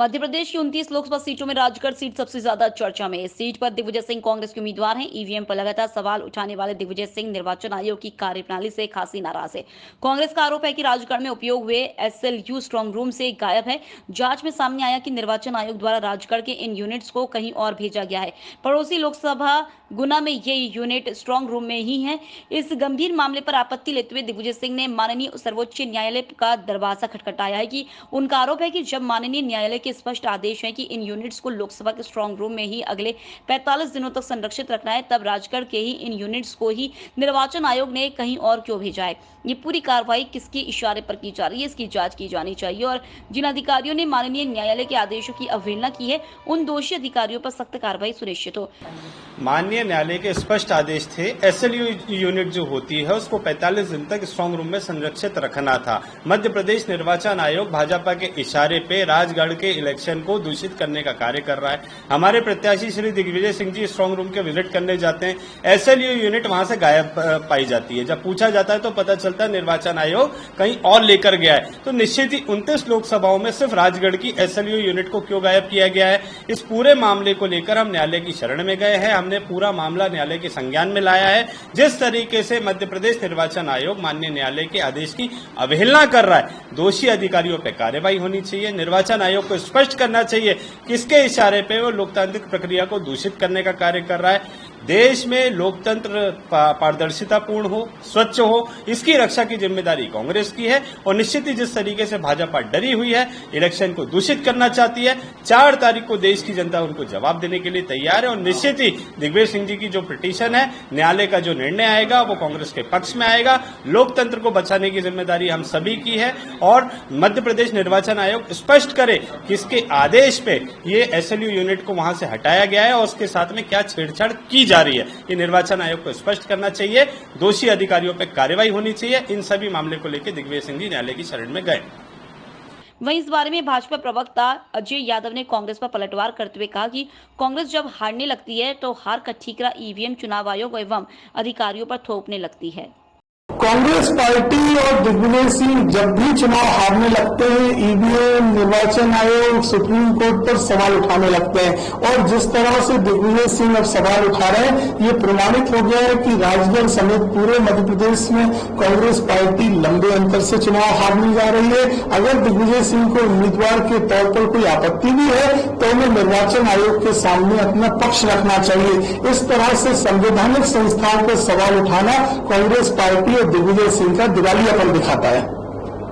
मध्य प्रदेश की 29 लोकसभा सीटों में राजगढ़ सीट सबसे ज्यादा चर्चा में। इस सीट पर दिग्विजय सिंह कांग्रेस के उम्मीदवार हैं। ईवीएम पर लगातार सवाल उठाने वाले दिग्विजय सिंह निर्वाचन आयोग की कार्यप्रणाली से खासी नाराज है। कांग्रेस का आरोप है कि राजगढ़ में उपयोग हुए एसएलयू स्ट्रांग रूम से गायब है। जांच में सामने आया कि निर्वाचन आयोग द्वारा राजगढ़ के इन यूनिट्स को कहीं और भेजा गया है। पड़ोसी लोकसभा गुना में ये यूनिट स्ट्रांग रूम में ही है। इस गंभीर मामले पर आपत्ति लेते हुए दिग्विजय सिंह ने माननीय सर्वोच्च न्यायालय का दरवाजा खटखटाया है कि उनका आरोप है कि जब माननीय न्यायालय के स्पष्ट आदेश है कि इन यूनिट्स को लोकसभा के स्ट्रांग रूम में ही अगले 45 दिनों तक संरक्षित रखना है, तब राजगढ़ के ही इन यूनिट्स को ही निर्वाचन आयोग ने कहीं और क्यों भेजा है। ये पूरी कार्रवाई किसके इशारे पर की जा रही है, इसकी जांच की जानी चाहिए और जिन अधिकारियों ने माननीय न्यायालय के आदेशों की अवहेलना की है, उन दोषी अधिकारियों पर सख्त कार्रवाई सुनिश्चित हो। माननीय न्यायालय के स्पष्ट आदेश थे, एसएलयू यूनिट जो होती है उसको 45 दिन तक स्ट्रांग रूम में संरक्षित रखना था। मध्य प्रदेश निर्वाचन आयोग भाजपा के इशारे पे राजगढ़ के इलेक्शन को दूषित करने का कार्य कर रहा है। हमारे प्रत्याशी श्री दिग्विजय सिंह जी स्ट्रांग रूम के विजिट करने जाते हैं, एसएलयू यूनिट वहां से गायब पाई जाती है। जब पूछा जाता है तो पता चलता है निर्वाचन आयोग कहीं और लेकर गया है। तो निश्चित ही 29 लोकसभाओं में सिर्फ राजगढ़ की एसएलयू यूनिट को क्यों गायब किया गया है, इस पूरे मामले को लेकर हम न्यायालय की शरण में गए हैं। हमने पूरा मामला न्यायालय के संज्ञान में लाया है। जिस तरीके से मध्य प्रदेश निर्वाचन आयोग माननीय न्यायालय के आदेश की अवहेलना कर रहा है, दोषी अधिकारियों पर कार्रवाई होनी चाहिए। निर्वाचन आयोग को स्पष्ट करना चाहिए किसके इशारे पे वो लोकतांत्रिक प्रक्रिया को दूषित करने का कार्य कर रहा है। देश में लोकतंत्र पारदर्शितापूर्ण हो, स्वच्छ हो, इसकी रक्षा की जिम्मेदारी कांग्रेस की है। और निश्चित ही जिस तरीके से भाजपा डरी हुई है, इलेक्शन को दूषित करना चाहती है, 4 तारीख को देश की जनता उनको जवाब देने के लिए तैयार है। और निश्चित ही दिग्विजय सिंह जी की जो पिटीशन है, न्यायालय का जो निर्णय आएगा वो कांग्रेस के पक्ष में आएगा। लोकतंत्र को बचाने की जिम्मेदारी हम सभी की है और मध्य प्रदेश निर्वाचन आयोग स्पष्ट करे किसके आदेश पे ये एसएलयू यूनिट को वहां से हटाया गया है और उसके साथ में क्या छेड़छाड़ की जा रही है। ये निर्वाचन आयोग को स्पष्ट करना चाहिए, दोषी अधिकारियों पर कार्रवाई होनी चाहिए। इन सभी मामले को लेकर दिग्विजय सिंह जी न्यायालय की शरण में गए। वहीं इस बारे में भाजपा प्रवक्ता अजय यादव ने कांग्रेस पर पलटवार करते हुए कहा कि कांग्रेस जब हारने लगती है तो हार का ठीकरा ईवीएम, चुनाव आयोग एवं अधिकारियों पर थोपने लगती है। कांग्रेस पार्टी और दिग्विजय सिंह जब भी चुनाव हारने लगते हैं, ईवीएम, निर्वाचन आयोग, सुप्रीम कोर्ट पर सवाल उठाने लगते हैं। और जिस तरह से दिग्विजय सिंह अब सवाल उठा रहे हैं, ये प्रमाणित हो गया है कि राजगढ़ समेत पूरे मध्य प्रदेश में कांग्रेस पार्टी लंबे अंतर से चुनाव हारने जा रही है। अगर दिग्विजय सिंह को उम्मीदवार के तौर पर कोई आपत्ति भी है तो उन्हें निर्वाचन आयोग के सामने अपना पक्ष रखना चाहिए। इस तरह से संवैधानिक संस्थाओं पर सवाल उठाना कांग्रेस पार्टी और दिग्विजय सिंह का दिवालियापन दिखाता है।